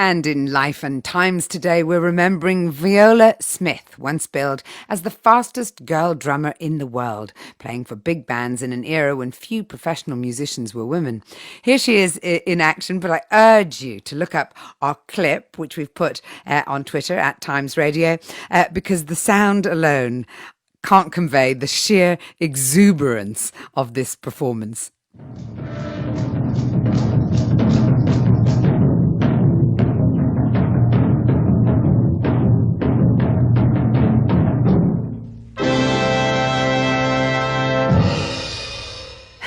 And in Life and Times today, we're remembering Viola Smith, once billed as the fastest girl drummer in the world, playing for big bands in an era when few professional musicians were women. Here she is in action, but I urge you to look up our clip, which we've put on Twitter at Times Radio, because the sound alone can't convey the sheer exuberance of this performance.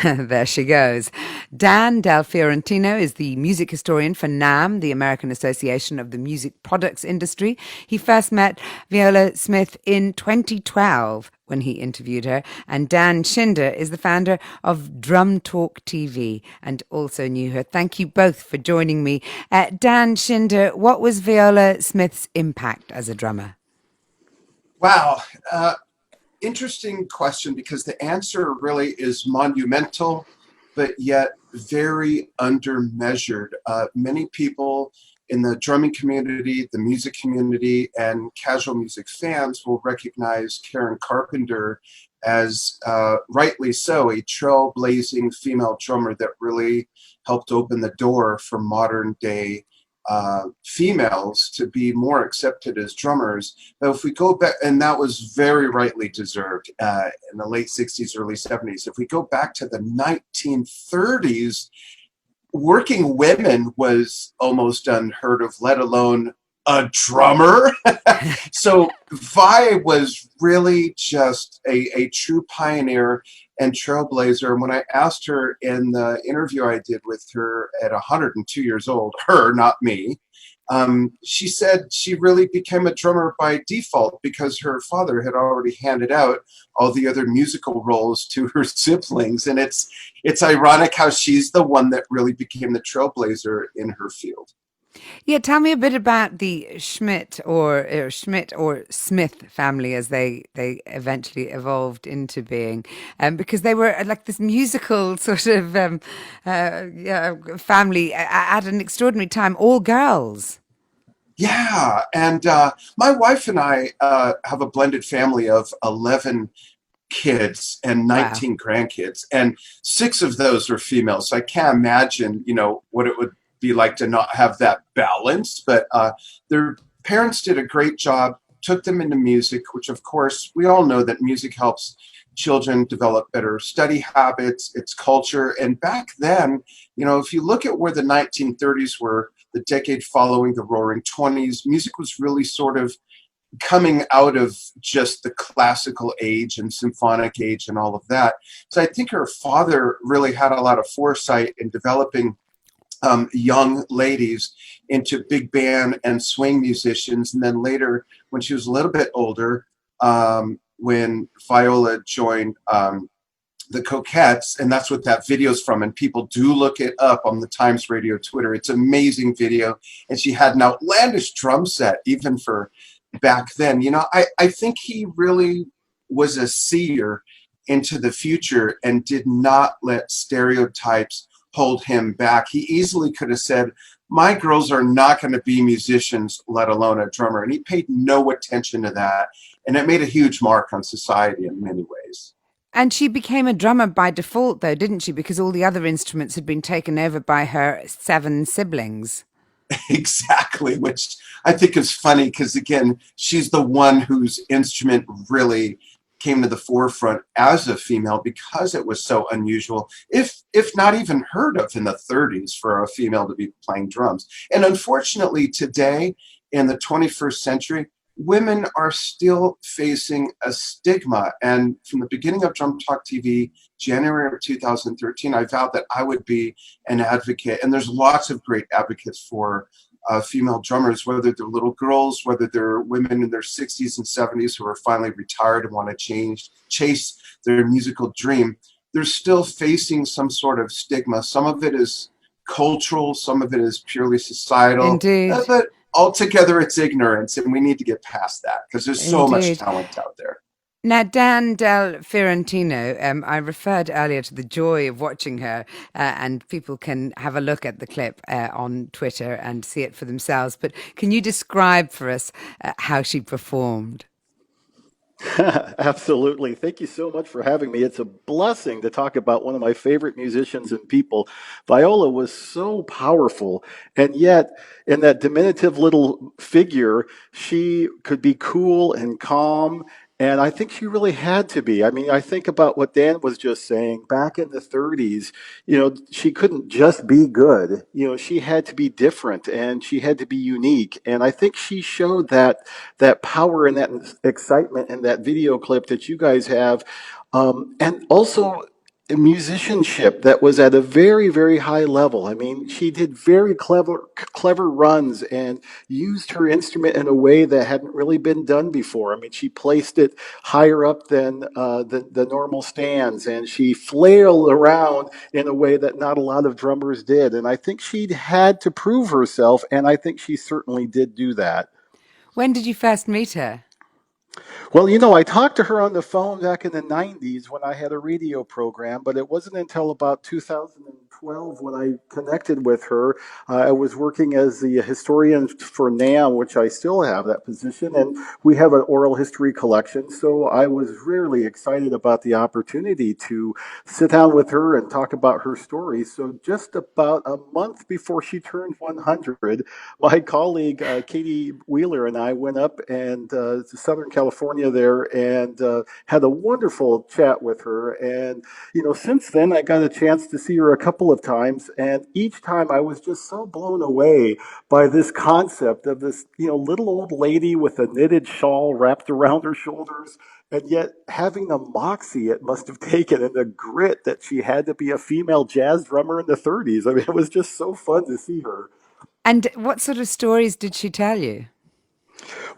There she goes. Dan Del Fiorentino is the music historian for NAMM, the American Association of the Music Products Industry. He first met Viola Smith in 2012 when he interviewed her. And Dan Shinder is the founder of Drum Talk TV and also knew her. Thank you both for joining me. Dan Shinder, what was Viola Smith's impact as a drummer? Wow. Interesting question, because the answer really is monumental, but yet very undermeasured. Many people in the drumming community, the music community, and casual music fans will recognize Karen Carpenter as, rightly so, a trailblazing female drummer that really helped open the door for modern day females to be more accepted as drummers. Now, if we go back, and that was very rightly deserved in the late 60s, early 70s. If we go back to the 1930s, working women was almost unheard of, let alone a drummer. So Vi was really just a true pioneer and trailblazer. And when I asked her in the interview I did with her at 102 years old, her, not me, she said she really became a drummer by default because her father had already handed out all the other musical roles to her siblings. And it's ironic how she's the one that really became the trailblazer in her field. Yeah, tell me a bit about the Schmidt or Smith family as they eventually evolved into being, because they were like this musical sort of family at an extraordinary time, all girls. Yeah, and my wife and I have a blended family of 11 kids and Wow. 19 grandkids, and 6 of those are females. So I can't imagine, what it would be like to not have that balance. But their parents did a great job, took them into music, which of course we all know that music helps children develop better study habits, its culture. And back then, if you look at where the 1930s were, the decade following the Roaring '20s, music was really sort of coming out of just the classical age and symphonic age and all of that. So I think her father really had a lot of foresight in developing young ladies into big band and swing musicians. And then later, when she was a little bit older, when Viola joined the Coquettes, and that's what that video's from, and people do look it up on the Times Radio Twitter. It's an amazing video, and she had an outlandish drum set even for back then. I think he really was a seer into the future and did not let stereotypes hold him back. He easily could have said, my girls are not going to be musicians, let alone a drummer. And he paid no attention to that. And it made a huge mark on society in many ways. And she became a drummer by default, though, didn't she? Because all the other instruments had been taken over by her 7 siblings. Exactly, which I think is funny because, again, she's the one whose instrument really came to the forefront as a female because it was so unusual, if not even heard of in the 30s for a female to be playing drums. And unfortunately, today in the 21st century, women are still facing a stigma. And from the beginning of Drum Talk TV, January of 2013, I vowed that I would be an advocate. And there's lots of great advocates for female drummers, whether they're little girls, whether they're women in their 60s and 70s who are finally retired and want to chase their musical dream. They're still facing some sort of stigma. Some of it is cultural, some of it is purely societal, Indeed. but altogether it's ignorance, and we need to get past that because there's so much Indeed. talent out there. Now, Dan Del Fiorentino, I referred earlier to the joy of watching her, and people can have a look at the clip on Twitter and see it for themselves. But can you describe for us how she performed? Absolutely. Thank you so much for having me. It's a blessing to talk about one of my favorite musicians and people. Viola was so powerful, and yet, in that diminutive little figure, she could be cool and calm. And I think she really had to be. I mean, I think about what Dan was just saying. Back in the 30s, she couldn't just be good. She had to be different and she had to be unique. And I think she showed that power and that excitement in that video clip that you guys have, and also musicianship that was at a very, very high level. I mean, she did very clever runs and used her instrument in a way that hadn't really been done before. I mean, she placed it higher up than the normal stands, and she flailed around in a way that not a lot of drummers did. And I think she had to prove herself, and I think she certainly did do that. When did you first meet her? Well, I talked to her on the phone back in the 90s when I had a radio program, but it wasn't until about 2012 when I connected with her. I was working as the historian for NAMM, which I still have that position, and we have an oral history collection. So I was really excited about the opportunity to sit down with her and talk about her story. So just about a month before she turned 100, my colleague Katie Wheeler and I went up and to Southern California there and had a wonderful chat with her. And since then I got a chance to see her a couple of times, and each time I was just so blown away by this concept of this little old lady with a knitted shawl wrapped around her shoulders. And yet, having the moxie it must have taken and the grit that she had to be a female jazz drummer in the 30s. I mean, it was just so fun to see her. And what sort of stories did she tell you?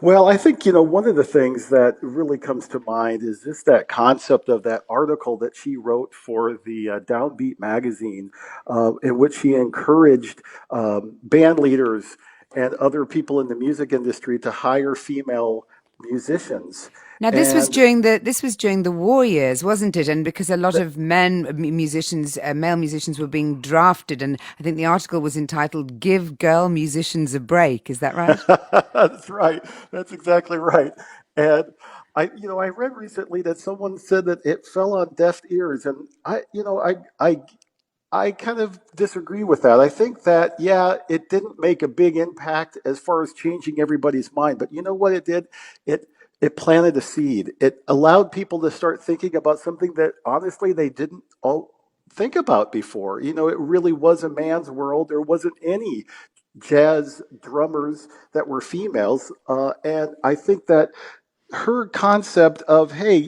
Well, I think, one of the things that really comes to mind is just that concept of that article that she wrote for the Downbeat magazine, in which she encouraged band leaders and other people in the music industry to hire female musicians. Now, And this was during the war years, wasn't it? And because a lot of musicians, male musicians, were being drafted, and I think the article was entitled "Give Girl Musicians a Break." Is that right? That's right. That's exactly right. And I read recently that someone said that it fell on deaf ears, and I kind of disagree with that. I think that, yeah, it didn't make a big impact as far as changing everybody's mind, but you know what it did? It it planted a seed. It allowed people to start thinking about something that honestly they didn't all think about before. It really was a man's world. There wasn't any jazz drummers that were females, and I think that her concept of, hey,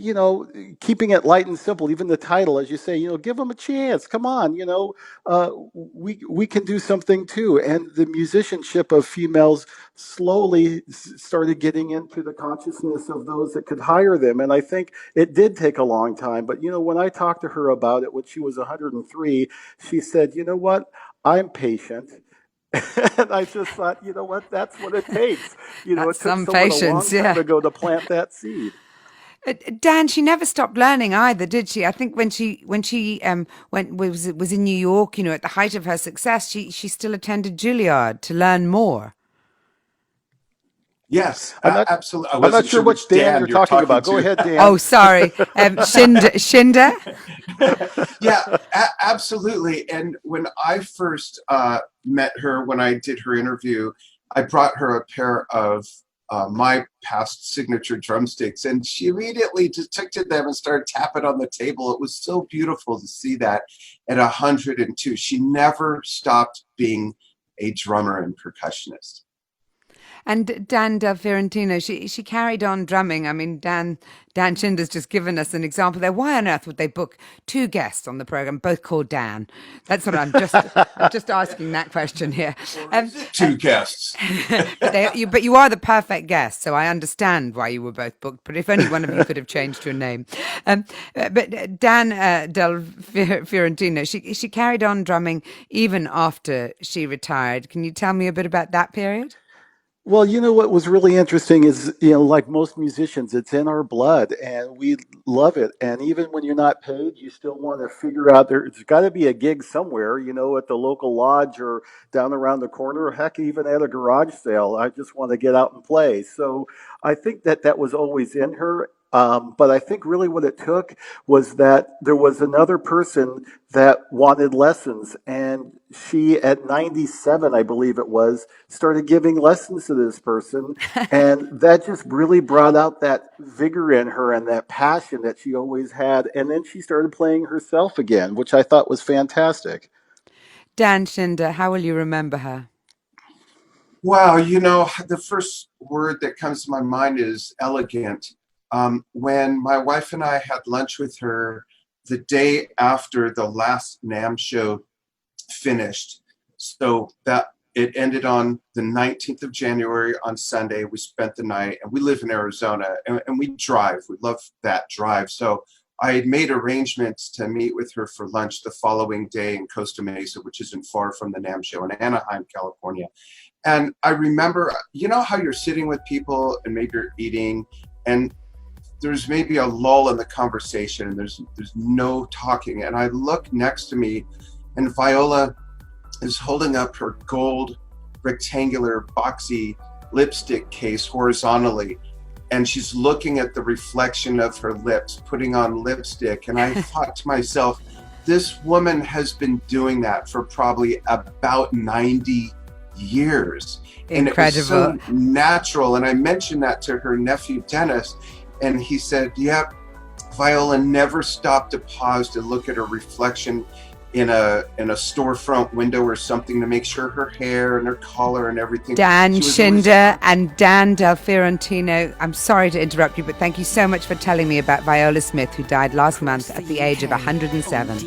keeping it light and simple, even the title, as you say, give them a chance, come on, we can do something too. And the musicianship of females slowly started getting into the consciousness of those that could hire them. And I think it did take a long time, but when I talked to her about it when she was 103, she said, you know what, I'm patient. And I just thought, you know what? That's what it takes. That's It took some someone a patience, long time yeah. ago to plant that seed. Dan, she never stopped learning either, did she? I think when she went was in New York, at the height of her success, she still attended Juilliard to learn more. Yes, I'm not, absolutely. I I'm not wasn't sure sure which which Dan Dan you're you're talking talking about. Go to. ahead, Oh, Dan. sorry, Shinder. Yeah, absolutely. And when I first met her, when I did her interview, I brought her a pair of my past signature drumsticks, and she immediately just took to them and started tapping on the table. It was so beautiful to see that at 102. She never stopped being a drummer and percussionist. And Dan Del Fiorentino, she carried on drumming. I mean, Dan Schinder's just given us an example there. Why on earth would they book two guests on the program, both called Dan? That's what I'm just asking that question here. Or Um, is it uh, two guests? but you are the perfect guest, so I understand why you were both booked. But if only one of you could have changed your name. But Dan Fiorentino, she carried on drumming even after she retired. Can you tell me a bit about that period? Well, you know what was really interesting is, like most musicians, it's in our blood and we love it. And even when you're not paid, you still want to figure out there's got to be a gig somewhere, at the local lodge or down around the corner, or heck, even at a garage sale. I just want to get out and play. So I think that was always in her. But I think really what it took was that there was another person that wanted lessons. And she, at 97, I believe it was, started giving lessons to this person. And that just really brought out that vigor in her and that passion that she always had. And then she started playing herself again, which I thought was fantastic. Dan Shinder, how will you remember her? Wow, the first word that comes to my mind is elegant. When my wife and I had lunch with her the day after the last NAMM show finished, so that it ended on the 19th of January on Sunday. We spent the night, and we live in Arizona, and we drive. We love that drive. So I had made arrangements to meet with her for lunch the following day in Costa Mesa, which isn't far from the NAMM show in Anaheim, California. And I remember, how you're sitting with people and maybe you're eating, and there's maybe a lull in the conversation, and there's no talking. And I look next to me, and Viola is holding up her gold rectangular boxy lipstick case horizontally, and she's looking at the reflection of her lips, putting on lipstick. And I thought to myself, this woman has been doing that for probably about 90 years. And it was Incredible. so natural. And I mentioned that to her nephew, Dennis, and he said, yep, Viola never stopped to pause to look at her reflection in a storefront window or something to make sure her hair and her collar and everything. Dan She was always Shinder and Dan Del Fiorentino, I'm sorry to interrupt you, but thank you so much for telling me about Viola Smith, who died last month at the age of 107.